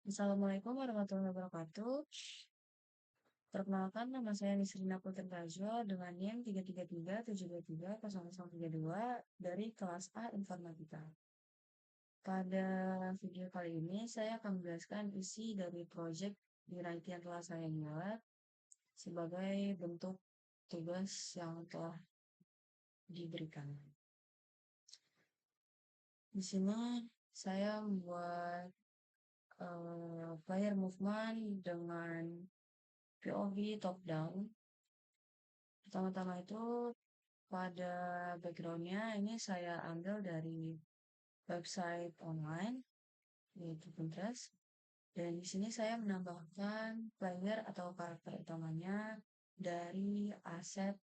Assalamualaikum warahmatullahi wabarakatuh. Perkenalkan, nama saya Nisrina Putri Rajwa dengan NIM 333-723-0032 dari kelas A Informatika. Pada video kali ini, saya akan menjelaskan isi dari proyek di IT yang telah saya buat sebagai bentuk tugas yang telah diberikan. Di sini saya membuat player movement dengan POV top down. Pertama-tama itu pada backgroundnya ini saya ambil dari website online yaitu Pinterest, dan di sini saya menambahkan player atau karakter utamanya dari aset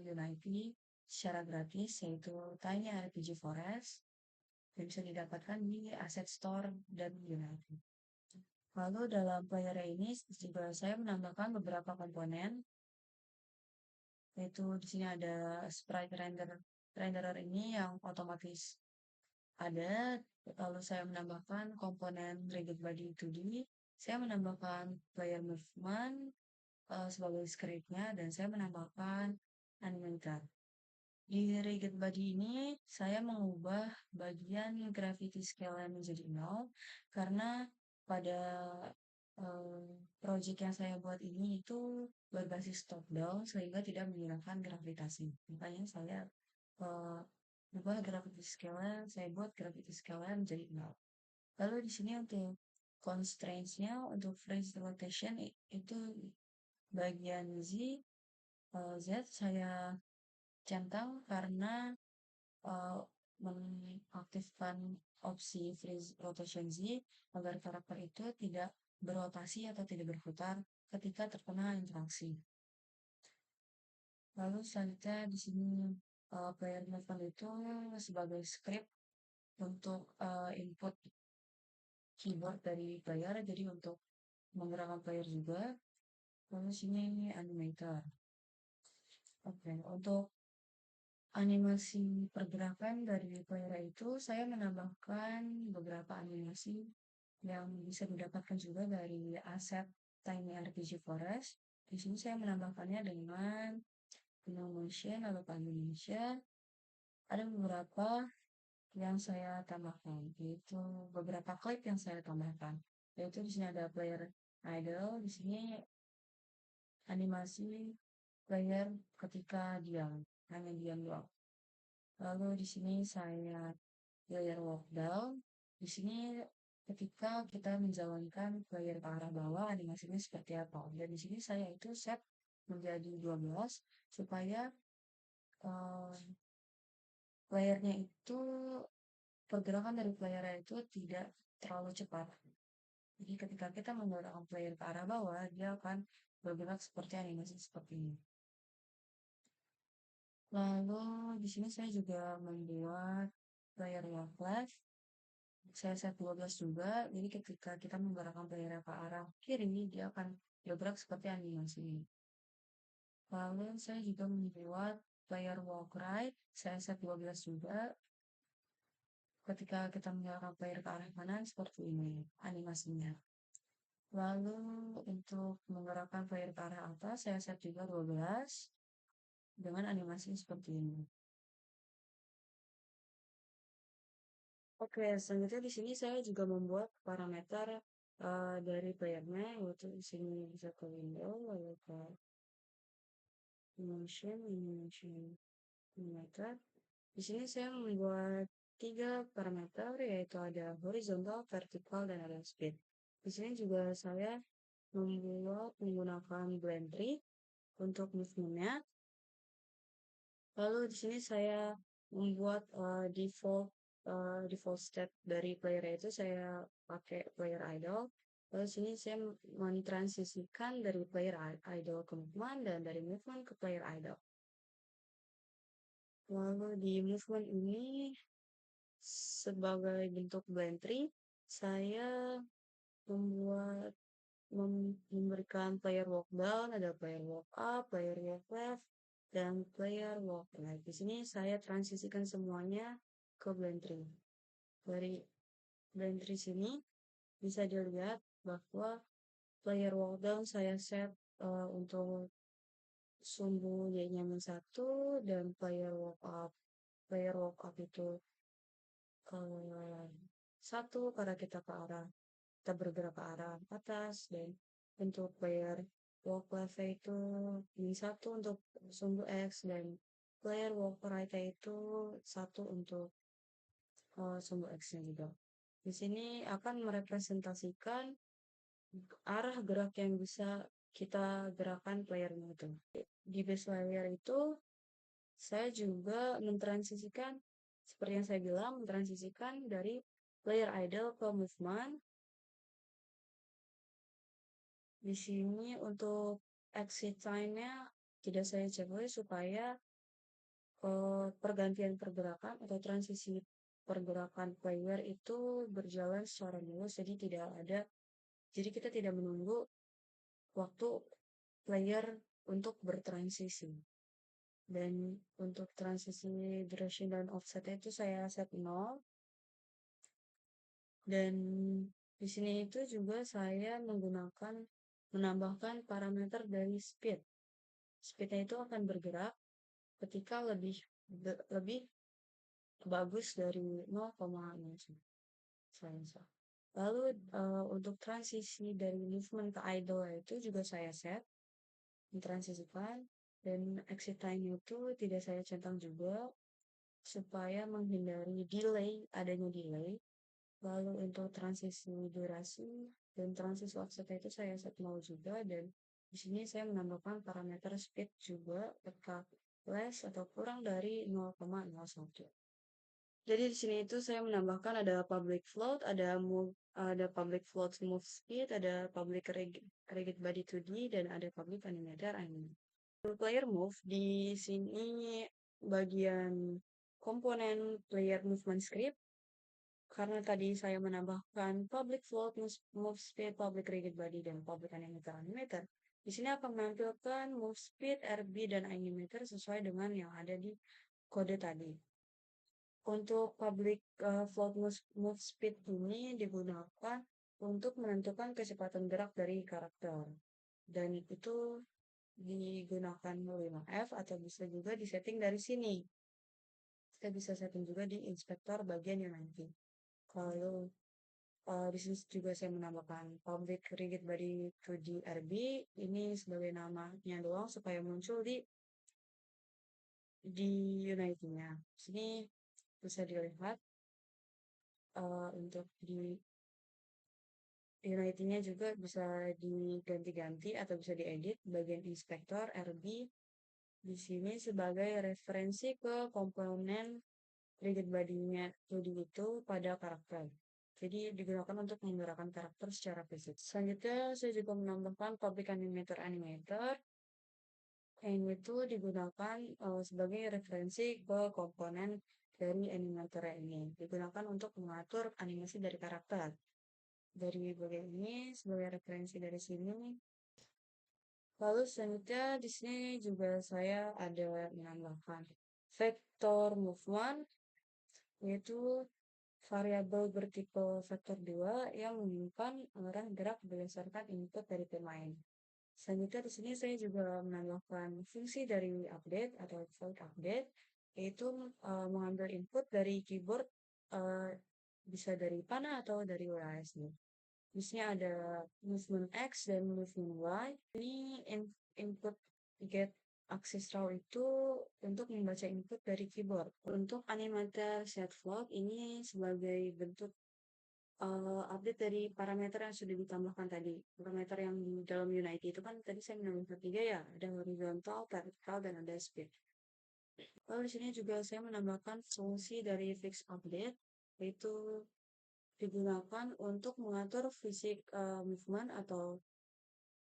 Unity secara gratis, yaitu Tiny RPG Forest, yang bisa didapatkan di Asset Store dan Unity. Lalu dalam player ini juga saya menambahkan beberapa komponen, yaitu di sini ada sprite renderer ini yang otomatis ada. Lalu saya menambahkan komponen rigid body 2D, saya menambahkan player movement sebagai scriptnya, dan saya menambahkan animator. Di rigid body ini saya mengubah bagian gravity scale menjadi 0 karena pada eh, project yang saya buat ini itu berbasis top down sehingga tidak menggunakan gravitasi. Makanya saya eh, ubah gravity scale, saya buat gravity scale menjadi 0. Lalu di sini untuk constraints-nya untuk freeze rotation itu bagian Z saya centang karena eh, mengaktifkan opsi freeze rotation Z agar karakter itu tidak berotasi atau tidak berputar ketika terkena interaksi. Lalu selanjutnya di sini player movement itu sebagai script untuk input keyboard dari player, jadi untuk menggerakkan player juga. Lalu sini animator. Oke, untuk animasi pergerakan dari player itu saya menambahkan beberapa animasi yang bisa didapatkan juga dari aset Tiny RPG Forest. Di sini saya menambahkannya dengan Pino Motion lalu Animation. Ada beberapa yang saya tambahkan, yaitu beberapa klip yang saya tambahkan. Yaitu di sini ada player idle, di sini animasi player ketika diam, hanya diam doang. Lalu di sini saya player walk down. Di sini ketika kita menjalankan player ke arah bawah, animasinya seperti apa. Dan di sini saya itu set menjadi 12 supaya eh, playernya itu pergerakan dari playernya itu tidak terlalu cepat. Jadi ketika kita menggerakkan player ke arah bawah, dia akan bergerak seperti animasi seperti ini. Lalu di sini saya juga membuat player walk left. Saya set 12 juga, jadi ketika kita menggerakkan player ke arah kiri, dia akan bergerak seperti animasi ini. Lalu saya juga membuat player walk right, saya set 12 juga. Ketika kita menggerakkan player ke arah kanan, seperti ini animasinya. Lalu untuk menggerakkan player ke arah atas, saya set juga 12 dengan animasi seperti ini. Oke, selanjutnya di sini saya juga membuat parameter dari playernya, yaitu di sini bisa ke window, lalu ke animation, parameter. Di sini saya membuat tiga parameter, yaitu ada horizontal, vertikal, dan ada speed. Di sini juga saya membuat menggunakan blend tree untuk movementnya. Lalu di sini saya membuat default state dari player itu saya pakai player idle. Lalu sini saya mentransisikan dari player idle ke movement dan dari movement ke player idle. Lalu di movement ini sebagai bentuk blend tree, saya membuat memberikan player walk down, ada player walk up, player walk left, dan player walk right. Di sini saya transisikan semuanya ke blend tree. Dari blend tree sini, bisa dilihat bahwa player walk down saya set untuk sumbu y-nya -1 dan player walk up. Player walk up itu satu karena kita bergerak ke arah atas, dan untuk player walk left itu -1 untuk sumbu X, dan player walk right itu 1 untuk sumbu X-nya juga. Di sini akan merepresentasikan arah gerak yang bisa kita gerakan playernya itu. Di base layer itu saya juga mentransisikan, seperti yang saya bilang, mentransisikan dari player idle ke movement. Di sini untuk exit time-nya tidak saya checklist supaya pergantian pergerakan atau transisi pergerakan player itu berjalan secara mulus, jadi kita tidak menunggu waktu player untuk bertransisi. Dan untuk transisi duration dan offset itu saya set 0. Dan di sini itu juga saya menambahkan parameter dari speed. Speednya itu akan bergerak ketika lebih bagus dari 0,0. Lalu untuk transisi dari movement ke idle itu juga saya set, mentransisikan, dan exit time itu tidak saya centang juga supaya menghindari adanya delay. Lalu untuk transisi durasi dan transisi offset itu saya set 0 juga, dan di sini saya menambahkan parameter speed juga ketika less atau kurang dari 0,01. Jadi di sini itu saya menambahkan ada public float, ada public float move speed, ada public rigid body 2D, dan ada public animator anime. Player move di sini bagian komponen player movement script, karena tadi saya menambahkan public float, move speed, public rigid body, dan public animator. Di sini akan menampilkan move speed, RB, dan animator sesuai dengan yang ada di kode tadi. Untuk public float move speed ini digunakan untuk menentukan kecepatan gerak dari karakter. Dan itu digunakan 5F atau bisa juga disetting dari sini. Kita bisa setting juga di inspektor bagian Unity. Kalau di sini juga saya menambahkan public rigid body 2D RB, ini sebagai namanya doang supaya muncul di Unity-nya. Sini bisa dilihat untuk di Unity-nya juga bisa diganti-ganti atau bisa diedit bagian inspektor RB di sini sebagai referensi ke komponen rigid body-nya itu pada karakter. Jadi digunakan untuk menggerakkan karakter secara fisik. Selanjutnya saya juga menambahkan public animator yang itu digunakan sebagai referensi ke komponen dari animator ini. Digunakan untuk mengatur animasi dari karakter. Dari bagian ini sebagai referensi dari sini. Lalu selanjutnya di sini juga saya ada menambahkan vektor movement, yaitu variabel bertipe vektor 2 yang menunjukkan arah gerak berdasarkan input dari pemain. Selanjutnya di sini saya juga menambahkan fungsi dari update atau void update, yaitu mengambil input dari keyboard, bisa dari panah atau dari WASD. Di sini ada movement X dan movement Y. Ini input get access raw itu untuk membaca input dari keyboard. Untuk animator set float ini sebagai bentuk update dari parameter yang sudah ditambahkan tadi. Parameter yang di dalam Unity itu kan tadi saya menambahkan 3 ya, ada horizontal, vertical, dan ada speed. Lalu di sini juga saya menambahkan fungsi dari fix update, yaitu digunakan untuk mengatur fisik movement atau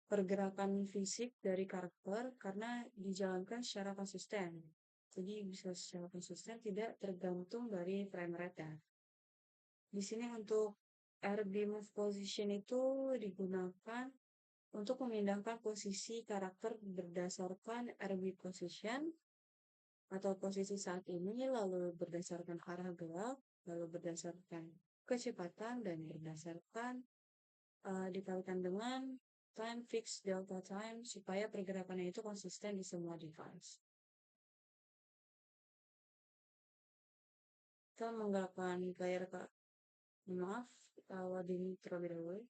pergerakan fisik dari karakter karena dijalankan secara konsisten. Jadi bisa secara konsisten, tidak tergantung dari frame rate-nya. Di sini untuk RB move position itu digunakan untuk memindahkan posisi karakter berdasarkan RB position atau posisi saat ini, lalu berdasarkan arah gerak, lalu berdasarkan kecepatan, dan berdasarkan dikalikan dengan time fix delta time supaya pergerakannya itu konsisten di semua device. Kita menggerakkan player ke maaf, loading terlebih dahulu.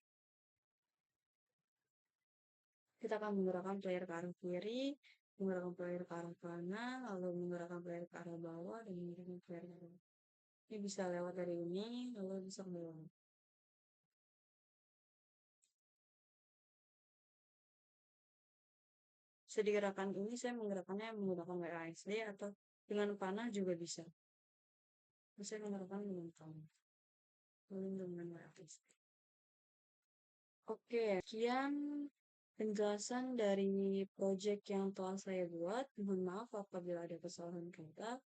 Kita akan menggerakkan player ke arah kiri, menggerakkan player ke arah kanan, lalu menggerakkan player ke arah bawah, dan menggerakkan player ke arah. Ini bisa lewat dari ini, lalu bisa lewat. Bisa digerakkan ini, saya menggerakkannya menggunakan WASD atau dengan panah juga bisa. Saya menggerakkan dengan panah, lalu dengan WASD. Oke, sekian penjelasan dari project yang telah saya buat. Mohon maaf apabila ada kesalahan kata.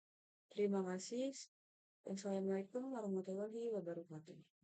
Terima kasih. Wassalamualaikum warahmatullahi wabarakatuh.